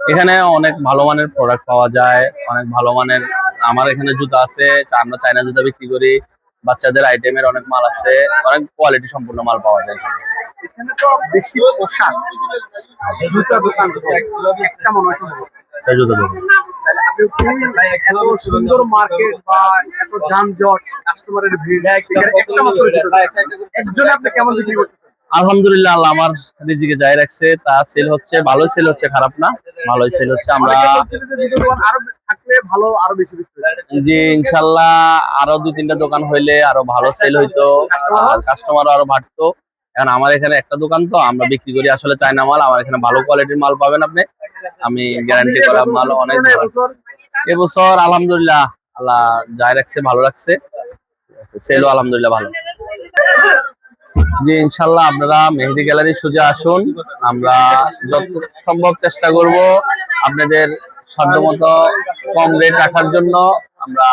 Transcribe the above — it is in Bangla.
এখানে অনেক ভালো মানের প্রোডাক্ট পাওয়া যায়, অনেক ভালো মানের। আমার এখানে জুতা আছে, আমরা চায়না জুতা বিক্রি করি, বাচ্চাদের আইটেমের অনেক মাল আছে, অনেক কোয়ালিটি সম্পূর্ণ মাল পাওয়া যায় এখানে তো বেশি পোশাক জুতা দোকান একটা মনে হয় জুতা দোকান। এত সুন্দর মার্কেট বা এত যানজট, কাস্টমারের ভিড়, একজনে আপনি কেমন বিক্রি করতেছেন? আলহামদুলিল্লাহ, আল্লাহ আমার রিজিকে জায়গা রাখছে, তা সেল হচ্ছে, ভালোই সেল হচ্ছে, খারাপ না, ভালোই সেল হচ্ছে। আমরা আরো থাকলে ভালো, আরো বেশি জি ইনশাল্লাহ আরো 2-3টা দোকান হইলে আরো ভালো সেল হইতো, আর কাস্টমারও আরো বাড়তো। এখন আমার এখানে একটা দোকান, তো আমরা বিক্রি করি আসলে চায়না মাল। আমার এখানে ভালো কোয়ালিটির মাল পাবেন আপনি, আমি গ্যারান্টি করা মাল অনেক ভালো। এবছর আলহামদুলিল্লাহ আল্লাহ জায়গা রাখছে, ভালো রাখছে, সেলও আলহামদুলিল্লাহ ভালো। জি ইনশাল্লাহ আপনারা মেহেদি গ্যালারি সোজা আসুন, আমরা যত সম্ভব চেষ্টা করব আপনাদের সাধ্যমতো কম রেট রাখার জন্য। আমরা